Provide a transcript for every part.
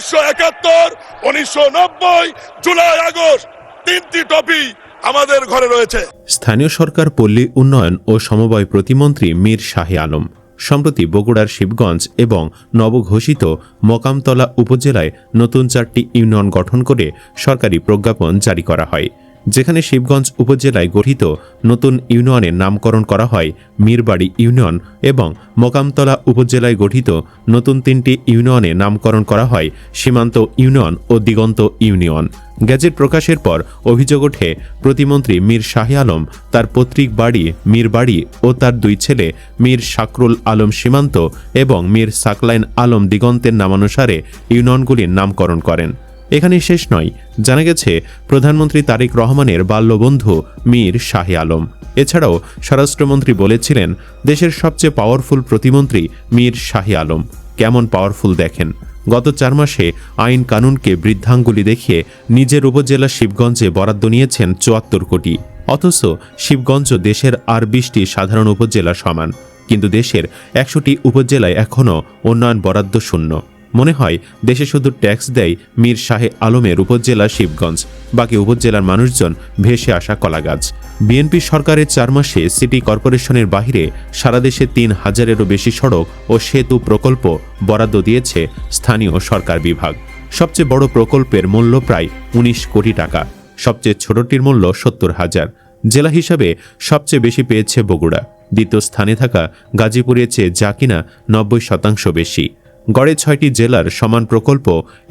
1971, 1990, July August, 3টি trophy আমাদের ঘরে রয়েছে। স্থানীয় সরকার, পল্লী উন্নয়ন ও সমবায় প্রতিমন্ত্রী মীর শাহে আলম সম্প্রতি বগুড়ার শিবগঞ্জ এবং নবঘোষিত মকামতলা উপজেলায় নতুন 4টি ইউনিয়ন গঠন করে সরকারি প্রজ্ঞাপন জারি করা হয়, যেখানে শিবগঞ্জ উপজেলায় গঠিত নতুন ইউনিয়নের নামকরণ করা হয় মীরবাড়ি ইউনিয়ন এবং মকামতলা উপজেলায় গঠিত নতুন 3টি ইউনিয়নের নামকরণ করা হয় সীমান্ত ইউনিয়ন ও দিগন্ত ইউনিয়ন। গেজেট প্রকাশের পর অভিযোগ ওঠে প্রতিমন্ত্রী মীর শাহে আলম তার পৈতৃক বাড়ি মীরবাড়ি ও তার 2 ছেলে মীর শাকরুল আলম সীমান্ত এবং মীর সাকলাইন আলম দিগন্তের নামানুসারে ইউনিয়নগুলির নামকরণ করেন। এখানে শেষ নয়, জানা গেছে প্রধানমন্ত্রী তারেক রহমানের বাল্যবন্ধু মীর শাহে আলম। এছাড়াও স্বরাষ্ট্রমন্ত্রী বলেছিলেন, দেশের সবচেয়ে পাওয়ারফুল প্রতিমন্ত্রী মীর শাহে আলম। কেমন পাওয়ারফুল দেখেন, গত 4 মাসে আইন কানুনকে বৃদ্ধাঙ্গুলি দেখিয়ে নিজের উপজেলা শিবগঞ্জে বরাদ্দ নিয়েছেন 74 কোটি। অথচ শিবগঞ্জ দেশের আর 20টি সাধারণ উপজেলা সমান, কিন্তু দেশের 100টি উপজেলায় এখনও উন্নয়ন বরাদ্দ শূন্য। মনে হয় দেশে শুধু ট্যাক্স দেয় মীর শাহে আলমের উপজেলা শিবগঞ্জ, বাকি উপজেলার মানুষজন ভেসে আসা কলাগাছ। বিএনপি সরকারের 4 মাসে সিটি কর্পোরেশনের বাহিরে সারা দেশে 3000-এরও বেশি সড়ক ও সেতু প্রকল্প বরাদ্দ দিয়েছে স্থানীয় সরকার বিভাগ। সবচেয়ে বড় প্রকল্পের মূল্য প্রায় 19 কোটি টাকা, সবচেয়ে ছোটটির মূল্য 70,000। জেলা হিসাবে সবচেয়ে বেশি পেয়েছে বগুড়া, দ্বিতীয় স্থানে থাকা গাজীপুরের চেয়ে যা কিনা 90% বেশি। গড়ে 6টি জেলার সমান প্রকল্প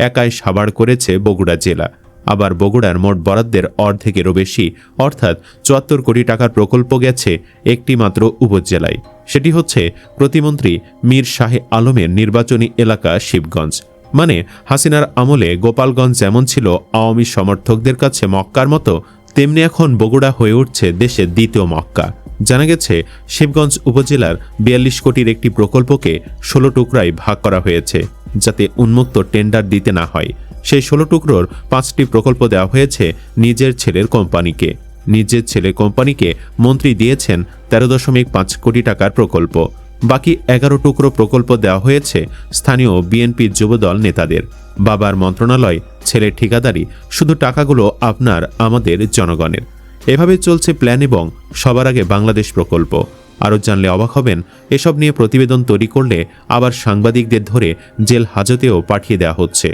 একাই সাবাড় করেছে বগুড়া জেলা। আবার বগুড়ার মোট বরাদ্দের অর্ধেকেরও বেশি অর্থাৎ 74 কোটি টাকার প্রকল্প গেছে একটি মাত্র উপজেলায়, সেটি হচ্ছে প্রতিমন্ত্রী মীর শাহে আলমের নির্বাচনী এলাকা শিবগঞ্জ। মানে হাসিনার আমলে গোপালগঞ্জ যেমন ছিল আওয়ামী সমর্থকদের কাছে মক্কার মতো, তেমনি এখন বগুড়া হয়ে উঠছে দেশের দ্বিতীয় মক্কা। জানা গেছে শিবগঞ্জ উপজেলার 42 কোটির একটি প্রকল্পকে 16 টুকরায় ভাগ করা হয়েছে, যাতে উন্মুক্ত টেন্ডার দিতে না হয়। সেই 16 টুকরোর 5টি প্রকল্প দেওয়া হয়েছে নিজের ছেলের কোম্পানিকে। নিজের ছেলের কোম্পানিকে মন্ত্রী দিয়েছেন 13.5 কোটি টাকার প্রকল্প। বাকি 11 টুকরো প্রকল্প দেওয়া হয়েছে স্থানীয় বিএনপি যুবদল নেতাদের। বাবার মন্ত্রণালয়, ছেলের ঠিকাদারি, শুধু টাকাগুলো আপনার আমাদের জনগণের। এভাবে চলছে প্ল্যান এবং সবার আগে বাংলাদেশ প্রকল্প। আরও জানলে অবাক হবেন, এসব নিয়ে প্রতিবেদন তৈরি করলে আবার সাংবাদিকদের ধরে জেল হাজতেও পাঠিয়ে দেওয়া হচ্ছে।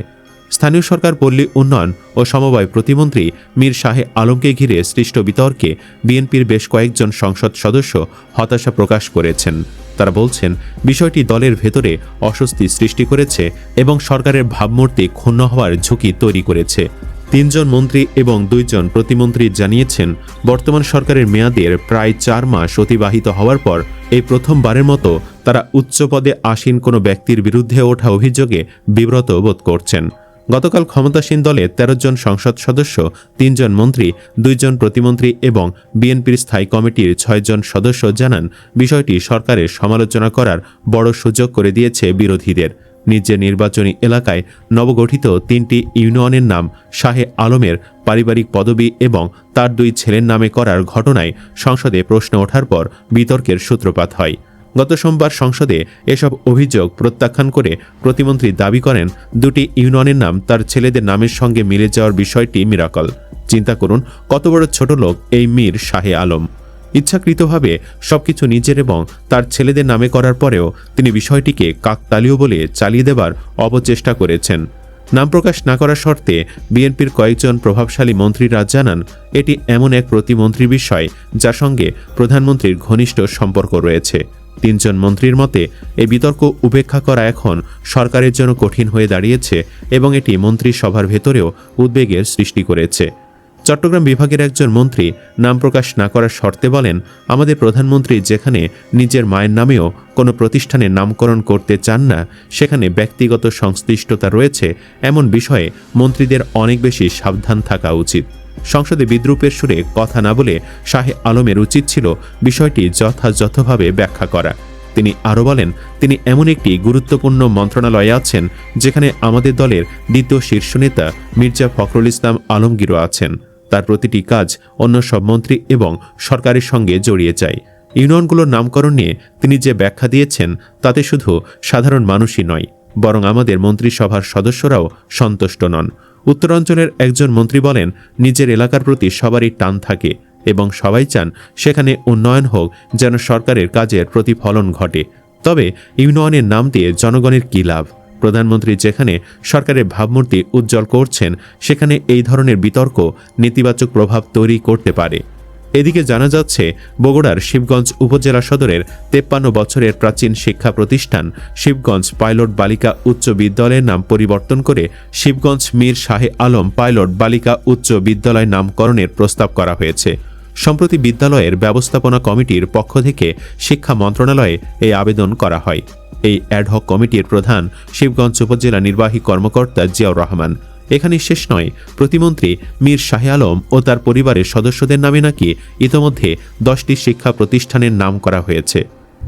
স্থানীয় সরকার, পল্লী উন্নয়ন ও সমবায় প্রতিমন্ত্রী মীর শাহে আলমকে ঘিরে সৃষ্ট বিতর্কে বিএনপির বেশ কয়েকজন সংসদ সদস্য হতাশা প্রকাশ করেছেন। তারা বলছেন, বিষয়টি দলের ভেতরে অস্বস্তি সৃষ্টি করেছে এবং সরকারের ভাবমূর্তি ক্ষুণ্ণ হওয়ার ঝুঁকি তৈরি করেছে। 3 জন মন্ত্রী এবং 2 জন প্রতিমন্ত্রী জানিয়েছেন, বর্তমান সরকারের মেয়াদের প্রায় 4 মাস অতিবাহিত হওয়ার পর এই প্রথমবারের মতো তারা উচ্চ পদে আসীন কোনো ব্যক্তির বিরুদ্ধে ওঠা অভিযোগে বিব্রত বোধ করছেন। গতকাল ক্ষমতাসীন দলের 13 জন সংসদ সদস্য, 3 জন মন্ত্রী, 2 জন প্রতিমন্ত্রী এবং বিএনপির স্থায়ী কমিটির 6 জন সদস্য জানান, বিষয়টি সরকারের সমালোচনা করার বড় সুযোগ করে দিয়েছে বিরোধীদের। নিজের নির্বাচনী এলাকায় নবগঠিত 3টি ইউনিয়নের নাম শাহে আলমের পারিবারিক পদবি এবং তার 2 ছেলের নামে করার ঘটনায় সংসদে প্রশ্ন ওঠার পর বিতর্কের সূত্রপাত হয়। গত সোমবার সংসদে এসব অভিযোগ প্রত্যাখ্যান করে প্রতিমন্ত্রী দাবি করেন, 2টি ইউনিয়নের নাম তার ছেলেদের নামের সঙ্গে মিলে যাওয়ার বিষয়টি মিরাকল। চিন্তা করুন, কত বড় ছোট লোক এই মীর শাহে আলম। ইচ্ছাকৃতভাবে সবকিছু নিজের এবং তার ছেলেদের নামে করার পরেও তিনি বিষয়টিকে কাকতালীয় বলে চালিয়ে দেবার অপচেষ্টা করেছেন। নাম প্রকাশ না করার শর্তে বিএনপির কয়েকজন প্রভাবশালী মন্ত্রীরা জানান, এটি এমন এক প্রতিমন্ত্রীর বিষয় যার সঙ্গে প্রধানমন্ত্রীর ঘনিষ্ঠ সম্পর্ক রয়েছে। 3 জন মন্ত্রীর মতে এই বিতর্ক উপেক্ষা করা এখন সরকারের জন্য কঠিন হয়ে দাঁড়িয়েছে এবং এটি মন্ত্রিসভার ভেতরেও উদ্বেগের সৃষ্টি করেছে। চট্টগ্রাম বিভাগের একজন মন্ত্রী নাম প্রকাশ না করার শর্তে বলেন, আমাদের প্রধানমন্ত্রী যেখানে নিজের মায়ের নামেও কোনো প্রতিষ্ঠানের নামকরণ করতে চান না, সেখানে ব্যক্তিগত সংশ্লিষ্টতা রয়েছে, এমন বিষয়ে মন্ত্রীদের অনেক বেশি সাবধান থাকা উচিত। সংসদে বিদ্রূপের সুরে কথা না বলে শাহে আলমের উচিত ছিল বিষয়টি যথাযথভাবে ব্যাখ্যা করা। তিনি আরও বলেন, তিনি এমন একটি গুরুত্বপূর্ণ মন্ত্রণালয়ে আছেন যেখানে আমাদের দলের দ্বিতীয় শীর্ষ নেতা মির্জা ফখরুল ইসলাম আলমগীরও আছেন। তার প্রতিটি কাজ অন্য সব মন্ত্রী এবং সরকারের সঙ্গে জড়িয়ে যায়। ইউনিয়নগুলোর নামকরণ নিয়ে তিনি যে ব্যাখ্যা দিয়েছেন তাতে শুধু সাধারণ মানুষই নয়, বরং আমাদের মন্ত্রিসভার সদস্যরাও সন্তুষ্ট নন। উত্তরাঞ্চলের একজন মন্ত্রী বলেন, নিজের এলাকার প্রতি সবারই টান থাকে এবং সবাই চান সেখানে উন্নয়ন হোক, যেন সরকারের কাজের প্রতিফলন ঘটে। তবে ইউনিয়নের নাম দিয়ে জনগণের কী লাভ? প্রধানমন্ত্রী যেখানে সরকারের ভাবমূর্তি উজ্জ্বল করছেন, সেখানে এই ধরনের বিতর্ক নেতিবাচক প্রভাব তৈরি করতে পারে। এদিকে জানা যাচ্ছে, বগুড়ার শিবগঞ্জ উপজেলা সদরের 53 বছরের প্রাচীন শিক্ষা প্রতিষ্ঠান শিবগঞ্জ পাইলট বালিকা উচ্চ বিদ্যালয়ের নাম পরিবর্তন করে শিবগঞ্জ মীর শাহে আলম পাইলট বালিকা উচ্চ বিদ্যালয় নামকরণের প্রস্তাব করা হয়েছে। সম্প্রতি বিদ্যালয়ের ব্যবস্থাপনা কমিটির পক্ষ থেকে শিক্ষা মন্ত্রণালয়ে এই আবেদন করা হয়। এই অ্যাডহক কমিটির প্রধান শিবগঞ্জ উপজেলা নির্বাহী কর্মকর্তা জিয়াউর রহমান। এখানে শেষ নয়, প্রতিমন্ত্রী মীর শাহে আলম ও তার পরিবারের সদস্যদের নামে নাকি ইতোমধ্যে 10টি শিক্ষা প্রতিষ্ঠানের নাম করা হয়েছে।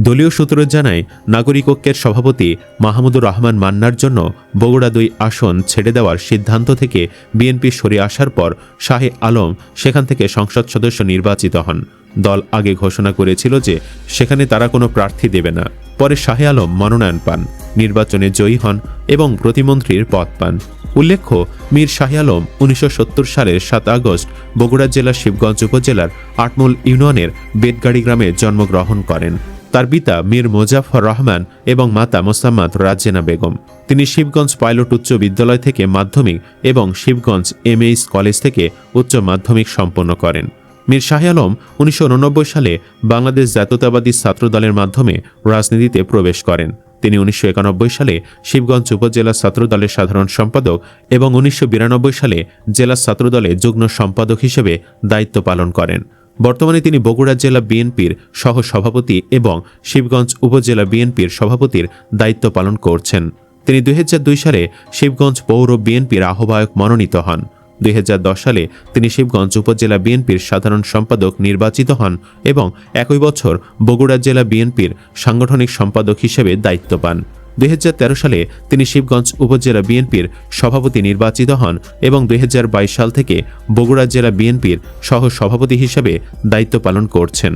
দলীয় সূত্র জানায়, নাগরিক ঐক্যের সভাপতি মাহমুদুর রহমান মান্নার জন্য বগুড়া 2 আসন ছেড়ে দেওয়ার সিদ্ধান্ত থেকে বিএনপি সরে আসার পর শাহে আলম সেখান থেকে সংসদ সদস্য নির্বাচিত হন। দল আগে ঘোষণা করেছিল যে সেখানে তারা কোনো প্রার্থী দেবে না। পরে শাহে আলম মনোনয়ন পান, নির্বাচনে জয়ী হন এবং প্রতিমন্ত্রীর পদ পান। উল্লেখ্য, মীর শাহে আলম 1970 সালের 7 আগস্ট বগুড়া জেলার শিবগঞ্জ উপজেলার আটমূল ইউনিয়নের বেতগাড়ি গ্রামে জন্মগ্রহণ করেন। তার পিতা মীর মোজাফর রহমান এবং মাতা মোসাম্মদ রাজেনা বেগম। তিনি শিবগঞ্জ পাইলট উচ্চ বিদ্যালয় থেকে মাধ্যমিক এবং শিবগঞ্জ এমএইচ কলেজ থেকে উচ্চ মাধ্যমিক সম্পন্ন করেন। মীর শাহে আলম 1989 সালে বাংলাদেশ জাতীয়তাবাদী ছাত্র দলের মাধ্যমে রাজনীতিতে প্রবেশ করেন। তিনি 1991 সালে শিবগঞ্জ উপজেলা ছাত্র দলের সাধারণ সম্পাদক এবং 1992 সালে জেলা ছাত্র দলে যুগ্ম সম্পাদক হিসেবে দায়িত্ব পালন করেন। বর্তমানে তিনি বগুড়া জেলা বিএনপির সহ সভাপতি এবং শিবগঞ্জ উপজেলা বিএনপির সভাপতির দায়িত্ব পালন করছেন। তিনি 2002 সালে শিবগঞ্জ পৌর বিএনপির আহ্বায়ক মনোনীত হন। 2010 সালে তিনি শিবগঞ্জ উপজেলা বিএনপির সাধারণ সম্পাদক নির্বাচিত হন এবং একই বছর বগুড়া জেলা বিএনপির সাংগঠনিক সম্পাদক হিসেবে দায়িত্ব পান। 2013 সালে তিনি শিবগঞ্জ উপজেলা বিএনপির সভাপতি নির্বাচিত হন এবং 2022 সাল থেকে বগুড়া জেলা বিএনপির সহ সভাপতি হিসেবে দায়িত্ব পালন করছেন।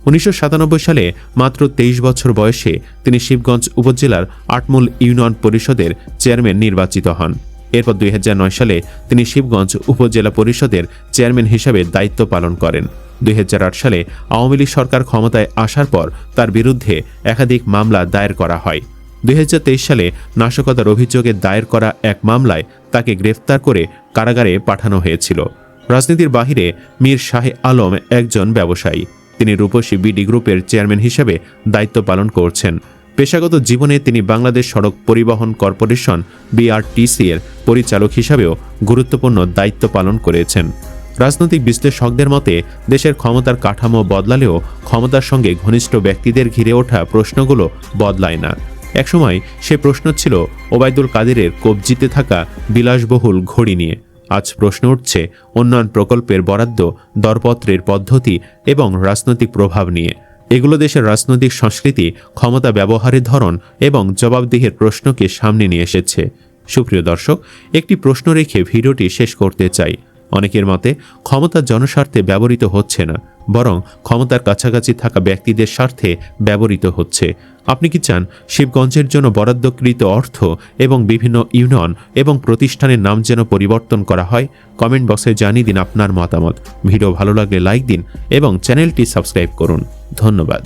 1997 সালে মাত্র 23 বছর বয়সে তিনি শিবগঞ্জ উপজেলার আটমূল ইউনিয়ন পরিষদের চেয়ারম্যান নির্বাচিত হন। এরপর 2009 সালে তিনি শিবগঞ্জ উপজেলা পরিষদের চেয়ারম্যান হিসেবে দায়িত্ব পালন করেন। 2008 সালে আওয়ামী লীগ সরকার ক্ষমতায় আসার পর তার বিরুদ্ধে একাধিক মামলা দায়ের করা হয়। 2023 সালে নাশকতার অভিযোগে দায়ের করা এক মামলায় তাকে গ্রেফতার করে কারাগারে পাঠানো হয়েছিল। রাজনীতির বাহিরে মীর শাহে আলম একজন ব্যবসায়ী। তিনি রূপসী বিডি গ্রুপের চেয়ারম্যান হিসেবে দায়িত্ব পালন করছেন। পেশাগত জীবনে তিনি বাংলাদেশ সড়ক পরিবহন কর্পোরেশন বিআরটিসি এর পরিচালক হিসাবেও গুরুত্বপূর্ণ দায়িত্ব পালন করেছেন। রাজনৈতিক বিশ্লেষকদের মতে, দেশের ক্ষমতার কাঠামো বদলালেও ক্ষমতার সঙ্গে ঘনিষ্ঠ ব্যক্তিদের ঘিরে ওঠা প্রশ্নগুলো বদলায় না। একসময় সে প্রশ্ন ছিল ওবায়দুল কাদেরের কবজিতে থাকা বিলাসবহুল ঘড়ি নিয়ে। আজ প্রশ্ন উঠছে উন্নয়ন প্রকল্পের বরাদ্দ, দরপত্রের পদ্ধতি এবং রাজনৈতিক প্রভাব নিয়ে। এগুলো দেশের রাজনৈতিক সংস্কৃতি, ক্ষমতা ব্যবহারের ধরন এবং জবাবদিহির প্রশ্নকে সামনে নিয়ে এসেছে। সুপ্রিয় দর্শক, একটি প্রশ্ন রেখে ভিডিওটি শেষ করতে চাই। অনেকের মতে ক্ষমতা জনস্বার্থে ব্যবহৃত হচ্ছে না, বরং ক্ষমতার কাছাকাছি থাকা ব্যক্তিদের স্বার্থে ব্যবহৃত হচ্ছে। আপনি কি চান শিবগঞ্জের জন্য বরাদ্দকৃত অর্থ এবং বিভিন্ন ইউনিয়ন এবং প্রতিষ্ঠানের নাম যেন পরিবর্তন করা হয়? কমেন্ট বক্সে জানিয়ে দিন আপনার মতামত। ভিডিও ভালো লাগলে লাইক দিন এবং চ্যানেলটি সাবস্ক্রাইব করুন। ধন্যবাদ।